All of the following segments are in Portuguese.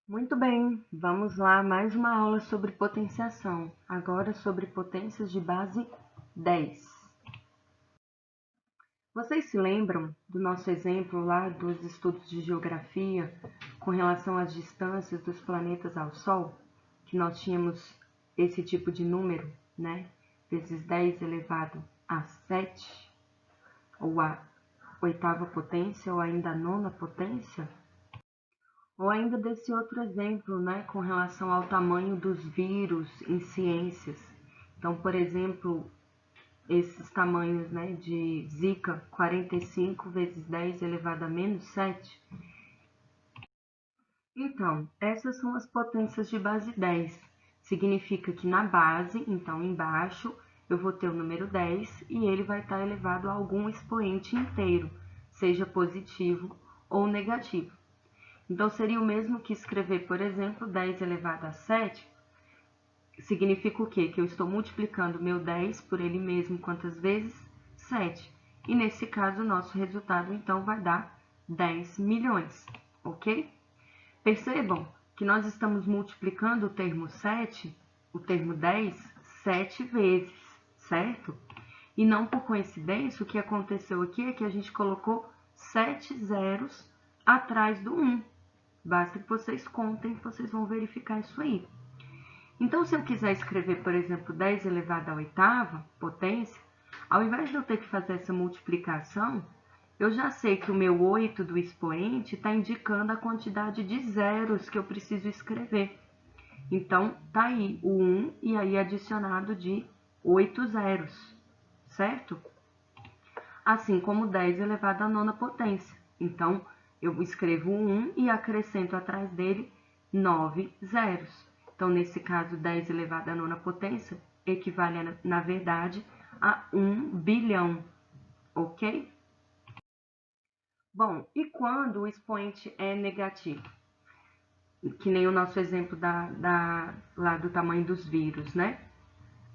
Muito bem, vamos lá, mais uma aula sobre potenciação, agora sobre potências de base 10. Vocês se lembram do nosso exemplo lá dos estudos de geografia com relação às distâncias dos planetas ao Sol? Que nós tínhamos esse tipo de número, né? Vezes 10 elevado a 7, ou a oitava potência, ou ainda a nona potência? Ou ainda desse outro exemplo, né, com relação ao tamanho dos vírus em ciências. Então, por exemplo, esses tamanhos, né, de Zika, 45 vezes 10 elevado a menos 7. Então, essas são as potências de base 10. Significa que na base, então embaixo, eu vou ter o número 10 e ele vai estar elevado a algum expoente inteiro, seja positivo ou negativo. Então, seria o mesmo que escrever, por exemplo, 10 elevado a 7. Significa o quê? Que eu estou multiplicando meu 10 por ele mesmo quantas vezes? 7. E nesse caso, o nosso resultado, então, vai dar 10 milhões, ok? Percebam que nós estamos multiplicando o termo 7, o termo 10, 7 vezes, certo? E não por coincidência, o que aconteceu aqui é que a gente colocou 7 zeros atrás do 1. Basta que vocês contem, que vocês vão verificar isso aí. Então, se eu quiser escrever, por exemplo, 10 elevado à oitava potência, ao invés de eu ter que fazer essa multiplicação, eu já sei que o meu 8 do expoente está indicando a quantidade de zeros que eu preciso escrever. Então, tá aí o 1 e aí adicionado de 8 zeros, certo? Assim como 10 elevado à nona potência. Então, eu escrevo o 1 e acrescento atrás dele 9 zeros. Então, nesse caso, 10 elevado à nona potência equivale, na verdade, a 1 bilhão, ok? Bom, e quando o expoente é negativo? Que nem o nosso exemplo lá do tamanho dos vírus, né?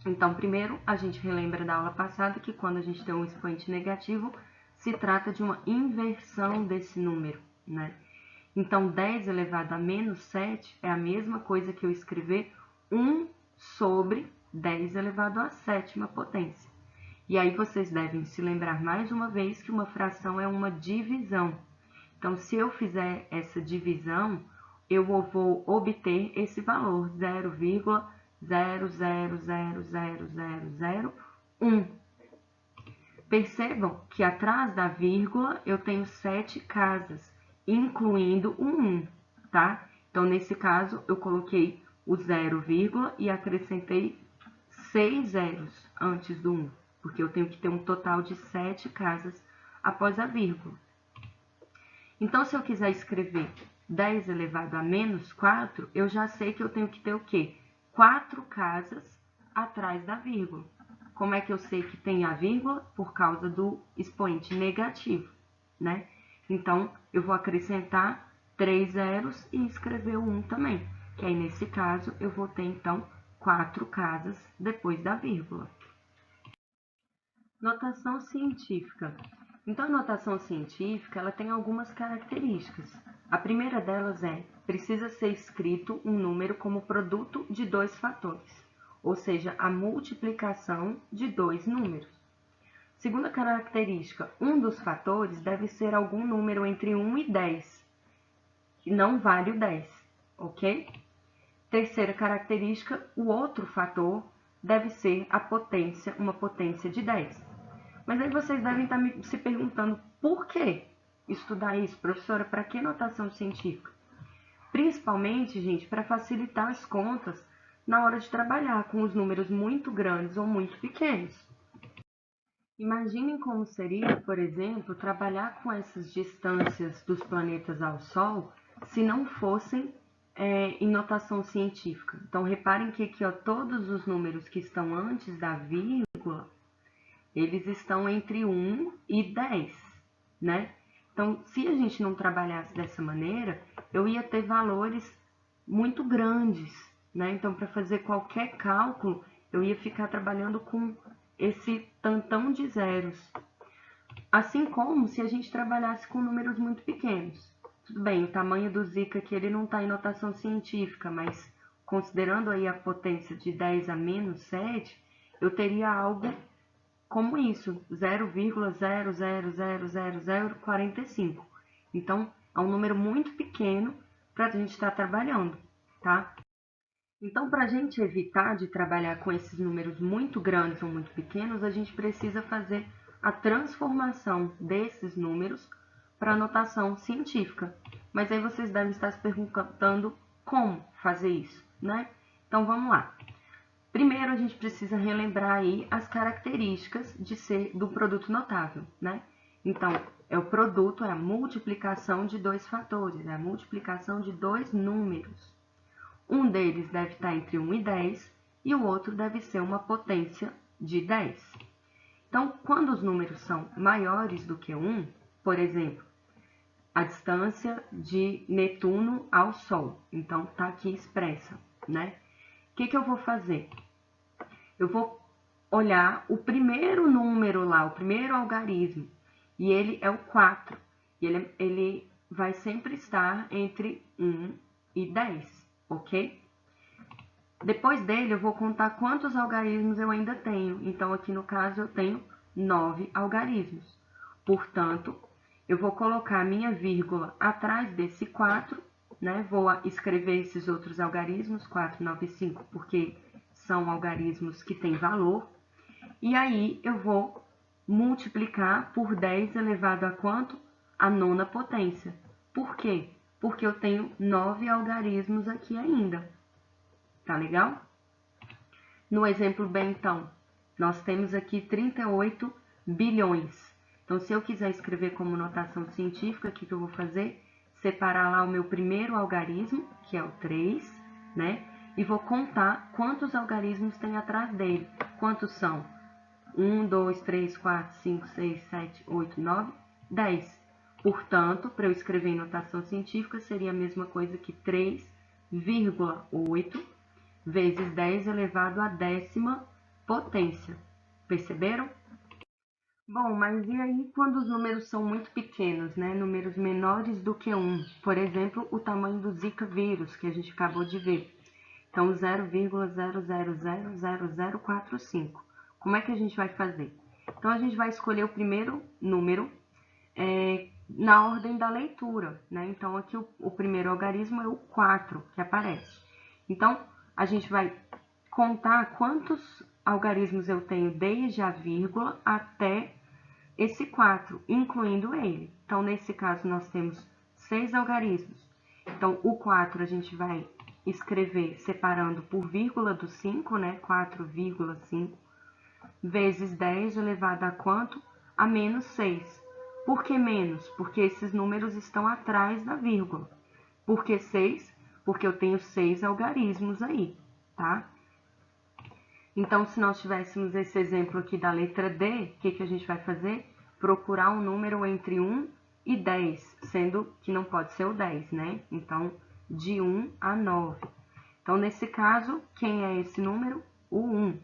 Então, primeiro, a gente relembra da aula passada que quando a gente tem um expoente negativo, se trata de uma inversão desse número, né? Então, 10 elevado a menos 7 é a mesma coisa que eu escrever 1 sobre 10 elevado à sétima potência. E aí vocês devem se lembrar mais uma vez que uma fração é uma divisão. Então, se eu fizer essa divisão, eu vou obter esse valor, 0,0000001. Percebam que atrás da vírgula eu tenho 7 casas, incluindo o 1, tá? Então, nesse caso, eu coloquei o 0, e acrescentei 6 zeros antes do 1, porque eu tenho que ter um total de 7 casas após a vírgula. Então, se eu quiser escrever 10 elevado a menos 4, eu já sei que eu tenho que ter o quê? 4 casas atrás da vírgula. Como é que eu sei que tem a vírgula? Por causa do expoente negativo, né? Então, eu vou acrescentar 3 zeros e escrever o 1 também. Que aí, nesse caso, eu vou ter, então, 4 casas depois da vírgula. Notação científica. Então, a notação científica ela tem algumas características. A primeira delas é: precisa ser escrito um número como produto de dois fatores, ou seja, a multiplicação de dois números. Segunda característica: um dos fatores deve ser algum número entre 1 e 10, que não vale o 10, ok? Terceira característica: o outro fator deve ser a potência, uma potência de 10. Mas aí vocês devem estar se perguntando por que estudar isso, professora? Para que notação científica? Principalmente, gente, para facilitar as contas na hora de trabalhar com os números muito grandes ou muito pequenos. Imaginem como seria, por exemplo, trabalhar com essas distâncias dos planetas ao Sol se não fossem em notação científica. Então, reparem que aqui, ó, todos os números que estão antes da vírgula, eles estão entre 1 e 10, né? Então, se a gente não trabalhasse dessa maneira, eu ia ter valores muito grandes, né? Então, para fazer qualquer cálculo, eu ia ficar trabalhando com esse tantão de zeros. Assim como se a gente trabalhasse com números muito pequenos. Tudo bem, o tamanho do Zika aqui ele não está em notação científica, mas considerando aí a potência de 10 a menos 7, eu teria algo como isso, 0,0000045. Então, é um número muito pequeno para a gente estar trabalhando, tá? Então, para a gente evitar de trabalhar com esses números muito grandes ou muito pequenos, a gente precisa fazer a transformação desses números para a notação científica. Mas aí vocês devem estar se perguntando como fazer isso, né? Então, vamos lá. Primeiro, a gente precisa relembrar aí as características de ser do produto notável, né? Então, é o produto, é a multiplicação de dois fatores, é a multiplicação de dois números. Um deles deve estar entre 1 e 10 e o outro deve ser uma potência de 10. Então, quando os números são maiores do que 1, por exemplo, a distância de Netuno ao Sol, então está aqui expressa, né? O que eu vou fazer? Eu vou olhar o primeiro número lá, o primeiro algarismo, e ele é o 4. E ele vai sempre estar entre 1 e 10, ok? Depois dele, eu vou contar quantos algarismos eu ainda tenho. Então, aqui no caso, eu tenho 9 algarismos. Portanto, eu vou colocar a minha vírgula atrás desse 4, né? Vou escrever esses outros algarismos, 4, 9 e 5, porque são algarismos que têm valor. E aí, eu vou multiplicar por 10 elevado a quanto? A nona potência. Por quê? Porque eu tenho 9 algarismos aqui ainda. Tá legal? No exemplo B, então, nós temos aqui 38 bilhões. Então, se eu quiser escrever como notação científica, o que eu vou fazer? Separar lá o meu primeiro algarismo, que é o 3, né? E vou contar quantos algarismos tem atrás dele. Quantos são? 1, 2, 3, 4, 5, 6, 7, 8, 9, 10. Portanto, para eu escrever em notação científica, seria a mesma coisa que 3,8 vezes 10 elevado à 10ª potência. Perceberam? Bom, mas e aí quando os números são muito pequenos, né? Números menores do que 1? Por exemplo, o tamanho do Zika vírus, que a gente acabou de ver. Então, 0,000045. Como é que a gente vai fazer? Então, a gente vai escolher o primeiro número na ordem da leitura, né? Então, aqui o primeiro algarismo é o 4 que aparece. Então, a gente vai contar quantos algarismos eu tenho desde a vírgula até esse 4, incluindo ele. Então, nesse caso, nós temos 6 algarismos. Então, o 4 a gente vai escrever separando por vírgula do 5, né? 4,5 vezes 10 elevado a quanto? A menos 6. Por que menos? Porque esses números estão atrás da vírgula. Por que 6? Porque eu tenho 6 algarismos aí, tá? Então, se nós tivéssemos esse exemplo aqui da letra D, o que a gente vai fazer? Procurar um número entre 1 e 10, sendo que não pode ser o 10, né? Então, de 1 a 9. Então, nesse caso, quem é esse número? O 1.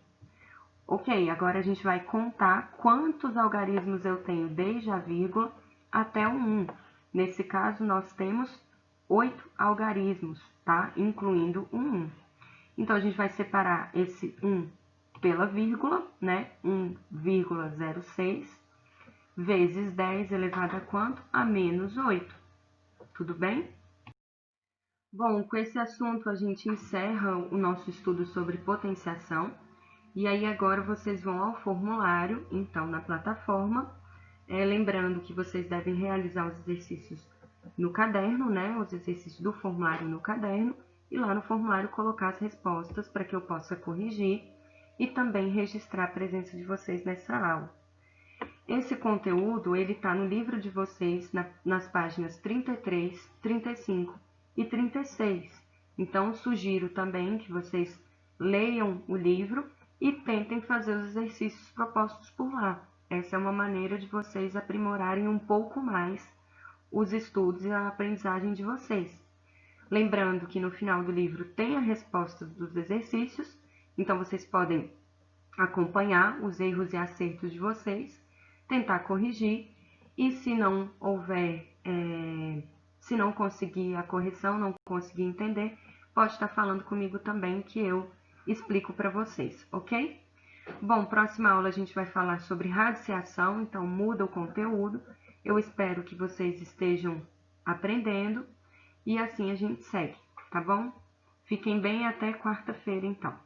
Ok, agora a gente vai contar quantos algarismos eu tenho desde a vírgula até o 1. Nesse caso, nós temos 8 algarismos, tá? Incluindo o 1. Então, a gente vai separar esse 1 pela vírgula, né? 1,06 vezes 10 elevado a quanto? A menos 8. Tudo bem? Bom, com esse assunto a gente encerra o nosso estudo sobre potenciação. E aí agora vocês vão ao formulário, então, na plataforma, lembrando que vocês devem realizar os exercícios no caderno, né? Os exercícios do formulário no caderno, e lá no formulário colocar as respostas para que eu possa corrigir e também registrar a presença de vocês nessa aula. Esse conteúdo, ele está no livro de vocês, nas páginas 33, 35 e 36. Então, sugiro também que vocês leiam o livro e tentem fazer os exercícios propostos por lá. Essa é uma maneira de vocês aprimorarem um pouco mais os estudos e a aprendizagem de vocês. Lembrando que no final do livro tem a resposta dos exercícios, então vocês podem acompanhar os erros e acertos de vocês, tentar corrigir, e se não houver Se não conseguir a correção, não conseguir entender, pode estar falando comigo também que eu explico para vocês, ok? Bom, próxima aula a gente vai falar sobre radiciação, então muda o conteúdo. Eu espero que vocês estejam aprendendo e assim a gente segue, tá bom? Fiquem bem até quarta-feira, então.